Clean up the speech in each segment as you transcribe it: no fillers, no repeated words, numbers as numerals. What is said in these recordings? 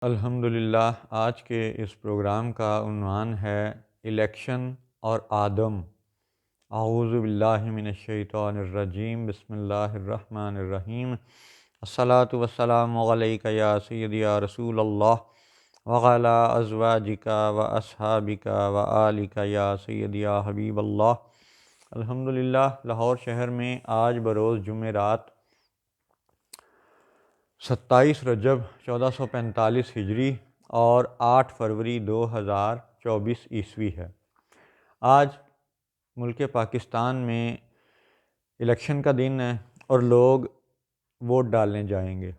الحمدللہ آج کے اس پروگرام کا عنوان ہے الیکشن اور آدم۔ اعوذ باللہ من الشیطان الرجیم، بسم اللہ الرحمن الرحیم۔ الصلاۃ والسلام علیک یا سیدی یا رسول اللہ وعلی ازواجک و اصحابک و آلک یا سیدی یا حبیب اللہ۔ الحمدللہ لاہور شہر میں آج بروز جمعرات 27 رجب 1445 ہجری اور 8 فروری 2024 عیسوی ہے۔ آج ملک پاکستان میں الیکشن کا دن ہے اور لوگ ووٹ ڈالنے جائیں گے۔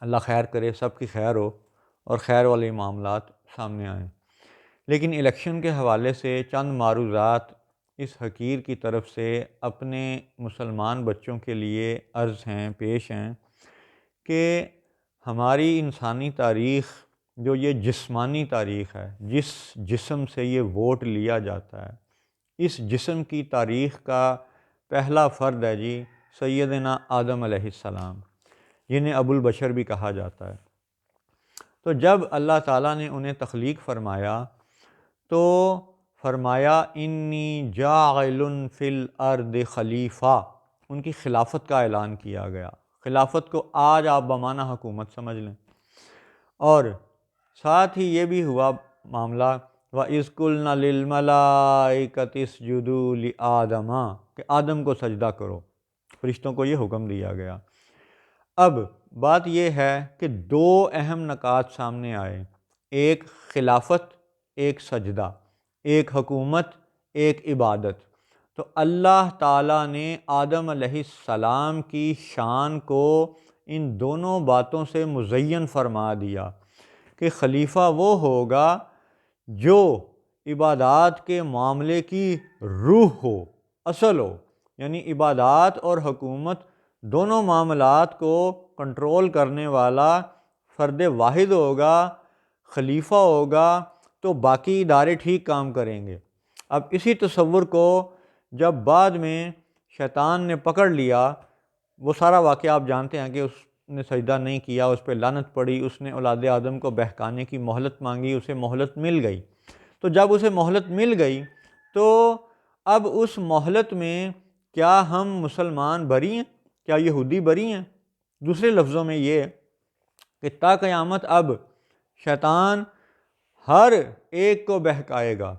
اللہ خیر کرے، سب کی خیر ہو اور خیر والے معاملات سامنے آئیں۔ لیکن الیکشن کے حوالے سے چند معروضات اس حقیر کی طرف سے اپنے مسلمان بچوں کے لیے عرض ہیں، پیش ہیں کہ ہماری انسانی تاریخ جو یہ جسمانی تاریخ ہے، جس جسم سے یہ ووٹ لیا جاتا ہے، اس جسم کی تاریخ کا پہلا فرد ہے جی سیدنا آدم علیہ السلام، جنہیں ابو البشر بھی کہا جاتا ہے۔ تو جب اللہ تعالیٰ نے انہیں تخلیق فرمایا تو فرمایا انی جاعل فی الارض خلیفہ، ان کی خلافت کا اعلان کیا گیا۔ خلافت کو آج آپ بمعنی حکومت سمجھ لیں، اور ساتھ ہی یہ بھی ہوا معاملہ وَإِذْ قُلْنَا لِلْمَلَائِكَةِ اسْجُدُوا لِآدَمَ، کہ آدم کو سجدہ کرو، فرشتوں کو یہ حکم دیا گیا۔ اب بات یہ ہے کہ دو اہم نکات سامنے آئے، ایک خلافت، ایک سجدہ، ایک حکومت، ایک عبادت۔ تو اللہ تعالیٰ نے آدم علیہ السلام کی شان کو ان دونوں باتوں سے مزین فرما دیا کہ خلیفہ وہ ہوگا جو عبادات کے معاملے کی روح ہو، اصل ہو، یعنی عبادات اور حکومت دونوں معاملات کو کنٹرول کرنے والا فرد واحد ہوگا، خلیفہ ہوگا، تو باقی ادارے ٹھیک کام کریں گے۔ اب اسی تصور کو جب بعد میں شیطان نے پکڑ لیا، وہ سارا واقعہ آپ جانتے ہیں کہ اس نے سجدہ نہیں کیا، اس پہ لعنت پڑی، اس نے اولاد آدم کو بہکانے کی مہلت مانگی، اسے مہلت مل گئی۔ تو جب اسے مہلت مل گئی تو اب اس مہلت میں کیا ہم مسلمان بری ہیں؟ کیا یہودی بری ہیں؟ دوسرے لفظوں میں یہ کہ تا قیامت اب شیطان ہر ایک کو بہکائے گا،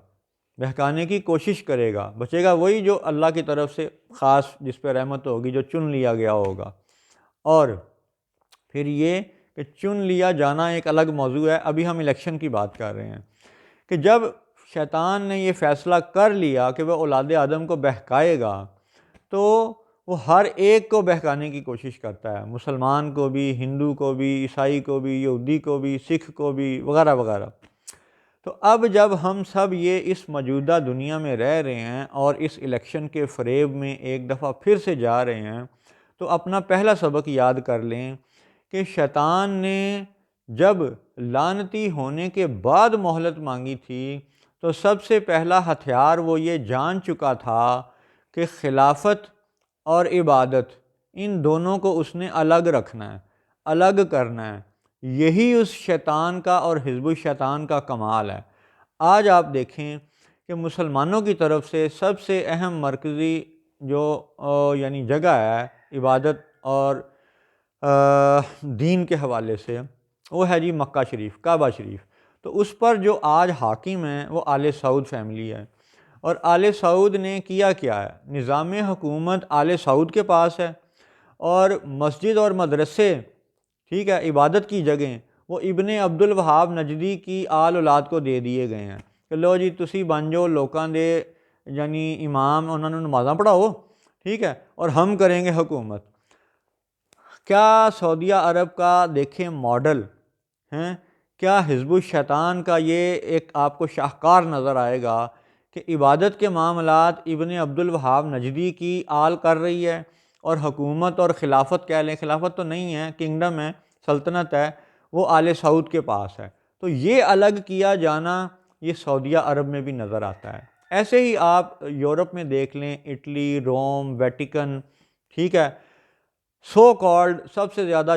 بہکانے کی کوشش کرے گا، بچے گا وہی جو اللہ کی طرف سے خاص جس پہ رحمت ہوگی، جو چن لیا گیا ہوگا۔ اور پھر یہ کہ چن لیا جانا ایک الگ موضوع ہے، ابھی ہم الیکشن کی بات کر رہے ہیں کہ جب شیطان نے یہ فیصلہ کر لیا کہ وہ اولاد آدم کو بہکائے گا تو وہ ہر ایک کو بہکانے کی کوشش کرتا ہے، مسلمان کو بھی، ہندو کو بھی، عیسائی کو بھی، یہودی کو بھی، سکھ کو بھی، وغیرہ وغیرہ۔ تو اب جب ہم سب یہ اس موجودہ دنیا میں رہ رہے ہیں اور اس الیکشن کے فریب میں ایک دفعہ پھر سے جا رہے ہیں تو اپنا پہلا سبق یاد کر لیں کہ شیطان نے جب لعنتی ہونے کے بعد مہلت مانگی تھی تو سب سے پہلا ہتھیار وہ یہ جان چکا تھا کہ خلافت اور عبادت ان دونوں کو اس نے الگ رکھنا ہے، الگ کرنا ہے۔ یہی اس شیطان کا اور حزب الشیطان کا کمال ہے۔ آج آپ دیکھیں کہ مسلمانوں کی طرف سے سب سے اہم مرکزی جو یعنی جگہ ہے عبادت اور دین کے حوالے سے، وہ ہے جی مکہ شریف، کعبہ شریف۔ تو اس پر جو آج حاکم ہیں وہ آل سعود فیملی ہے، اور آل سعود نے کیا کیا ہے؟ نظام حکومت آل سعود کے پاس ہے، اور مسجد اور مدرسے، ٹھیک ہے، عبادت کی جگہیں وہ ابن عبد الوہاب نجدی کی آل اولاد کو دے دیے گئے ہیں کہ لو جی تسی بن جاؤ لوکاں دے یعنی امام، انہوں نے نمازاں پڑھاؤ، ٹھیک ہے، اور ہم کریں گے حکومت۔ کیا سعودیہ عرب کا دیکھیں ماڈل ہیں، کیا حزب الشیطان کا یہ ایک آپ کو شاہکار نظر آئے گا کہ عبادت کے معاملات ابن عبد الوہاب نجدی کی آل کر رہی ہے، اور حکومت اور خلافت کہہ لیں، خلافت تو نہیں ہے، کنگڈم ہے، سلطنت ہے، وہ آل سعود کے پاس ہے۔ تو یہ الگ کیا جانا یہ سعودیہ عرب میں بھی نظر آتا ہے۔ ایسے ہی آپ یورپ میں دیکھ لیں، اٹلی، روم، ویٹیکن، ٹھیک ہے، سو کالڈ سب سے زیادہ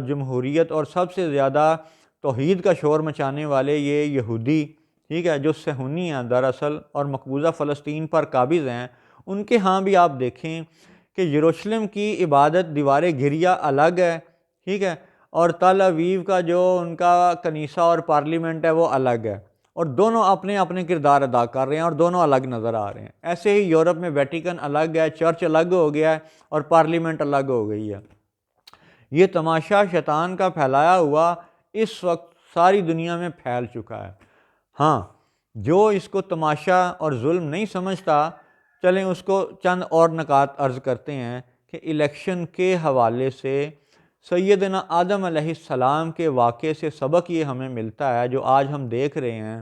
جمہوریت اور سب سے زیادہ توحید کا شور مچانے والے یہ یہودی، ٹھیک ہے، جو صہیونی ہیں دراصل اور مقبوضہ فلسطین پر قابض ہیں، ان کے ہاں بھی آپ دیکھیں کہ یروشلم کی عبادت دیوار گریا الگ ہے، ٹھیک ہے، اور تل اویو کا جو ان کا کنیسہ اور پارلیمنٹ ہے وہ الگ ہے، اور دونوں اپنے اپنے کردار ادا کر رہے ہیں اور دونوں الگ نظر آ رہے ہیں۔ ایسے ہی یورپ میں ویٹیکن الگ ہے، چرچ الگ ہو گیا ہے اور پارلیمنٹ الگ ہو گئی ہے۔ یہ تماشا شیطان کا پھیلایا ہوا اس وقت ساری دنیا میں پھیل چکا ہے۔ ہاں، جو اس کو تماشا اور ظلم نہیں سمجھتا، چلیں اس کو چند اور نکات عرض کرتے ہیں کہ الیکشن کے حوالے سے سیدنا آدم علیہ السلام کے واقعے سے سبق یہ ہمیں ملتا ہے، جو آج ہم دیکھ رہے ہیں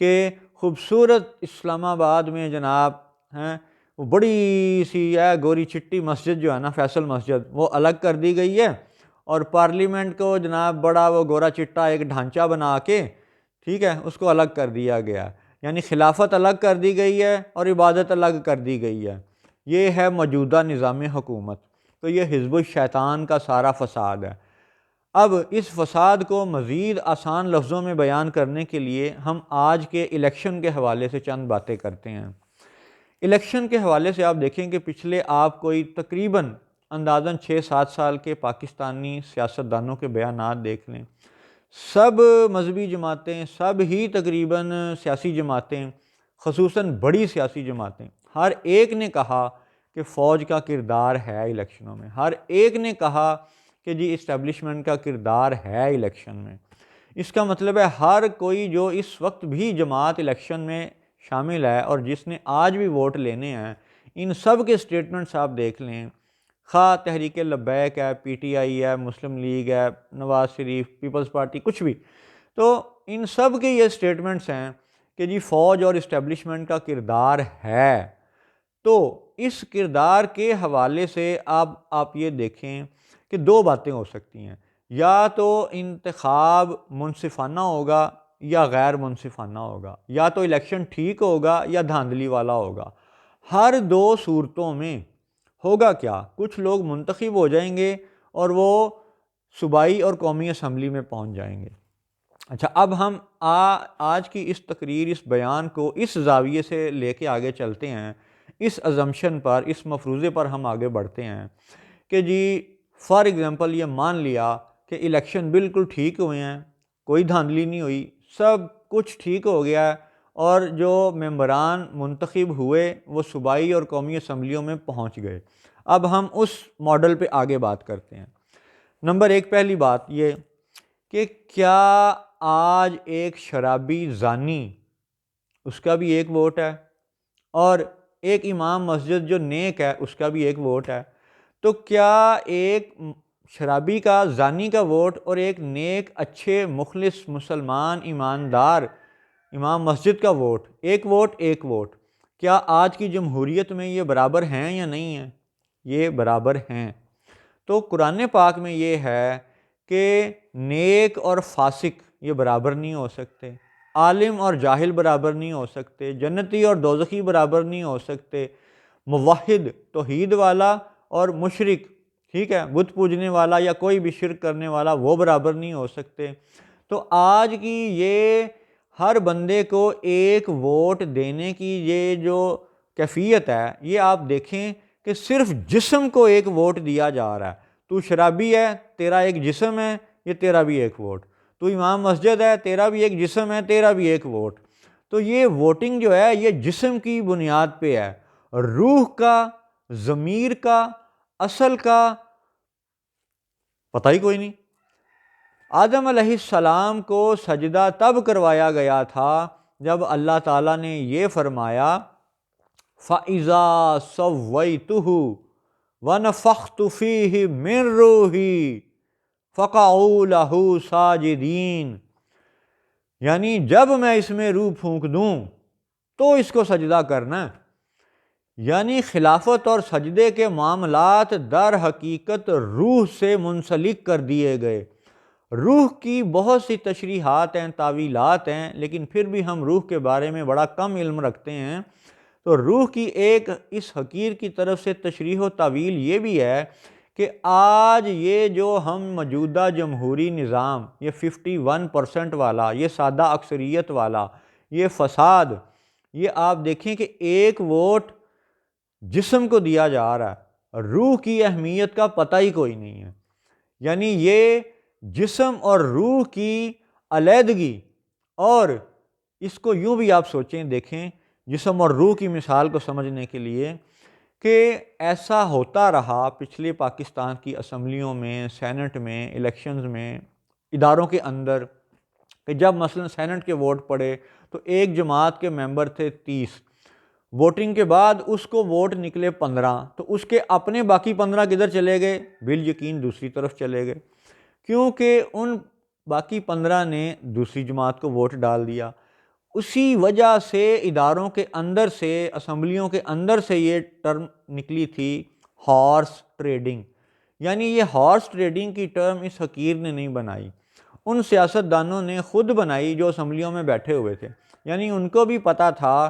کہ خوبصورت اسلام آباد میں جناب ہیں وہ بڑی سی ہے گوری چٹی مسجد جو ہے نا، فیصل مسجد، وہ الگ کر دی گئی ہے، اور پارلیمنٹ کو جناب بڑا وہ گورا چٹا ایک ڈھانچہ بنا کے، ٹھیک ہے، اس کو الگ کر دیا گیا، یعنی خلافت الگ کر دی گئی ہے اور عبادت الگ کر دی گئی ہے۔ یہ ہے موجودہ نظام حکومت۔ تو یہ حزب الشیطان کا سارا فساد ہے۔ اب اس فساد کو مزید آسان لفظوں میں بیان کرنے کے لیے ہم آج کے الیکشن کے حوالے سے چند باتیں کرتے ہیں۔ الیکشن کے حوالے سے آپ دیکھیں کہ پچھلے آپ کوئی تقریباً اندازاً 6-7 سال کے پاکستانی سیاستدانوں کے بیانات دیکھ لیں، سب مذہبی جماعتیں، سب ہی تقریباً سیاسی جماعتیں، خصوصاً بڑی سیاسی جماعتیں، ہر ایک نے کہا کہ فوج کا کردار ہے الیکشنوں میں، ہر ایک نے کہا کہ جی اسٹیبلشمنٹ کا کردار ہے الیکشن میں۔ اس کا مطلب ہے ہر کوئی جو اس وقت بھی جماعت الیکشن میں شامل ہے اور جس نے آج بھی ووٹ لینے ہیں، ان سب کے سٹیٹمنٹس آپ دیکھ لیں، خواہ تحریک لبیک ہے، پی ٹی آئی ہے، مسلم لیگ ہے، نواز شریف، پیپلز پارٹی، کچھ بھی، تو ان سب کے یہ سٹیٹمنٹس ہیں کہ جی فوج اور اسٹیبلشمنٹ کا کردار ہے۔ تو اس کردار کے حوالے سے آپ یہ دیکھیں کہ دو باتیں ہو سکتی ہیں، یا تو انتخاب منصفانہ ہوگا یا غیر منصفانہ ہوگا، یا تو الیکشن ٹھیک ہوگا یا دھاندلی والا ہوگا۔ ہر دو صورتوں میں ہوگا کیا، کچھ لوگ منتخب ہو جائیں گے اور وہ صوبائی اور قومی اسمبلی میں پہنچ جائیں گے۔ اچھا، اب ہم آج کی اس تقریر، اس بیان کو اس زاویے سے لے کے آگے چلتے ہیں، اس ازمپشن پر، اس مفروضے پر ہم آگے بڑھتے ہیں کہ جی فار ایگزامپل یہ مان لیا کہ الیکشن بالکل ٹھیک ہوئے ہیں، کوئی دھاندلی نہیں ہوئی، سب کچھ ٹھیک ہو گیا ہے، اور جو ممبران منتخب ہوئے وہ صوبائی اور قومی اسمبلیوں میں پہنچ گئے۔ اب ہم اس ماڈل پہ آگے بات کرتے ہیں۔ نمبر ایک، پہلی بات یہ کہ کیا آج ایک شرابی زانی، اس کا بھی ایک ووٹ ہے، اور ایک امام مسجد جو نیک ہے اس کا بھی ایک ووٹ ہے، تو کیا ایک شرابی کا، زانی کا ووٹ اور ایک نیک، اچھے، مخلص مسلمان ایماندار امام مسجد کا ووٹ، ایک ووٹ ایک ووٹ، کیا آج کی جمہوریت میں یہ برابر ہیں یا نہیں ہیں؟ یہ برابر ہیں۔ تو قرآن پاک میں یہ ہے کہ نیک اور فاسق یہ برابر نہیں ہو سکتے، عالم اور جاہل برابر نہیں ہو سکتے، جنتی اور دوزخی برابر نہیں ہو سکتے، موحد توحید والا اور مشرک، ٹھیک ہے، بت پوجنے والا یا کوئی بھی شرک کرنے والا، وہ برابر نہیں ہو سکتے۔ تو آج کی یہ ہر بندے کو ایک ووٹ دینے کی یہ جو کیفیت ہے، یہ آپ دیکھیں کہ صرف جسم کو ایک ووٹ دیا جا رہا ہے۔ تو شرابی ہے، تیرا ایک جسم ہے، یہ تیرا بھی ایک ووٹ۔ تو امام مسجد ہے، تیرا بھی ایک جسم ہے، تیرا بھی ایک ووٹ۔ تو یہ ووٹنگ جو ہے یہ جسم کی بنیاد پہ ہے، روح کا، ضمیر کا، اصل کا پتہ ہی کوئی نہیں۔ آدم علیہ السلام کو سجدہ تب کروایا گیا تھا جب اللہ تعالیٰ نے یہ فرمایا فَإِذَا سَوَّيْتُهُ وَنَفَخْتُ فِيهِ مِن رُوحِي فَقَعُوا لَهُ سَاجِدِينَ، یعنی جب میں اس میں روح پھونک دوں تو اس کو سجدہ کرنا ہے۔ یعنی خلافت اور سجدے کے معاملات در حقیقت روح سے منسلک کر دیے گئے۔ روح کی بہت سی تشریحات ہیں، تعویلات ہیں، لیکن پھر بھی ہم روح کے بارے میں بڑا کم علم رکھتے ہیں۔ تو روح کی ایک اس حقیر کی طرف سے تشریح و تعویل یہ بھی ہے کہ آج یہ جو ہم موجودہ جمہوری نظام، یہ 51% والا، یہ سادہ اکثریت والا، یہ فساد، یہ آپ دیکھیں کہ ایک ووٹ جسم کو دیا جا رہا ہے، روح کی اہمیت کا پتہ ہی کوئی نہیں ہے۔ یعنی یہ جسم اور روح کی علیحدگی، اور اس کو یوں بھی آپ سوچیں، دیکھیں جسم اور روح کی مثال کو سمجھنے کے لیے، کہ ایسا ہوتا رہا پچھلے پاکستان کی اسمبلیوں میں، سینٹ میں، الیکشنز میں، اداروں کے اندر، کہ جب مثلا سینٹ کے ووٹ پڑے تو ایک جماعت کے ممبر تھے 30، ووٹنگ کے بعد اس کو ووٹ نکلے 15، تو اس کے اپنے باقی 15 کدھر چلے گئے؟ بالیقین دوسری طرف چلے گئے، کیونکہ ان باقی 15 نے دوسری جماعت کو ووٹ ڈال دیا۔ اسی وجہ سے اداروں کے اندر سے، اسمبلیوں کے اندر سے یہ ٹرم نکلی تھی ہارس ٹریڈنگ۔ یعنی یہ ہارس ٹریڈنگ کی ٹرم اس حقیر نے نہیں بنائی، ان سیاستدانوں نے خود بنائی جو اسمبلیوں میں بیٹھے ہوئے تھے۔ یعنی ان کو بھی پتہ تھا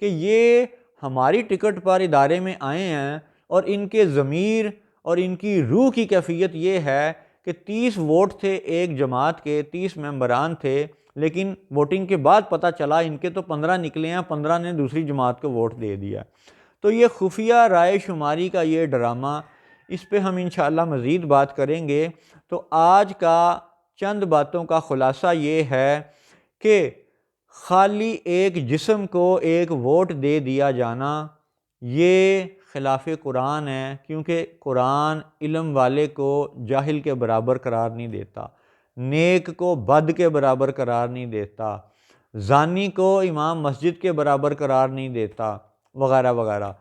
کہ یہ ہماری ٹکٹ پر ادارے میں آئے ہیں، اور ان کے ضمیر اور ان کی روح کی کیفیت یہ ہے کہ 30 ووٹ تھے ایک جماعت کے، 30 ممبران تھے، لیکن ووٹنگ کے بعد پتہ چلا ان کے تو 15 نکلے ہیں، 15 نے دوسری جماعت کو ووٹ دے دیا۔ تو یہ خفیہ رائے شماری کا یہ ڈرامہ، اس پہ ہم انشاءاللہ مزید بات کریں گے۔ تو آج کا چند باتوں کا خلاصہ یہ ہے کہ خالی ایک جسم کو ایک ووٹ دے دیا جانا یہ خلاف قرآن ہے، کیونکہ قرآن علم والے کو جاہل کے برابر قرار نہیں دیتا، نیک کو بد کے برابر قرار نہیں دیتا، زانی کو امام مسجد کے برابر قرار نہیں دیتا، وغیرہ وغیرہ۔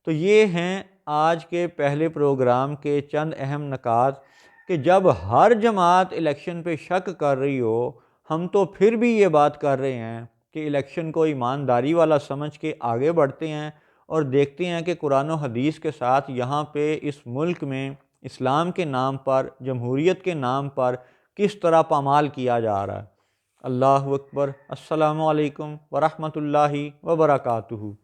تو یہ ہیں آج کے پہلے پروگرام کے چند اہم نکات، کہ جب ہر جماعت الیکشن پہ شک کر رہی ہو، ہم تو پھر بھی یہ بات کر رہے ہیں کہ الیکشن کو ایمانداری والا سمجھ کے آگے بڑھتے ہیں، اور دیکھتے ہیں کہ قرآن و حدیث کے ساتھ یہاں پہ اس ملک میں اسلام کے نام پر، جمہوریت کے نام پر کس طرح پامال کیا جا رہا ہے۔ اللہ اکبر۔ السلام علیکم ورحمۃ اللہ وبرکاتہ۔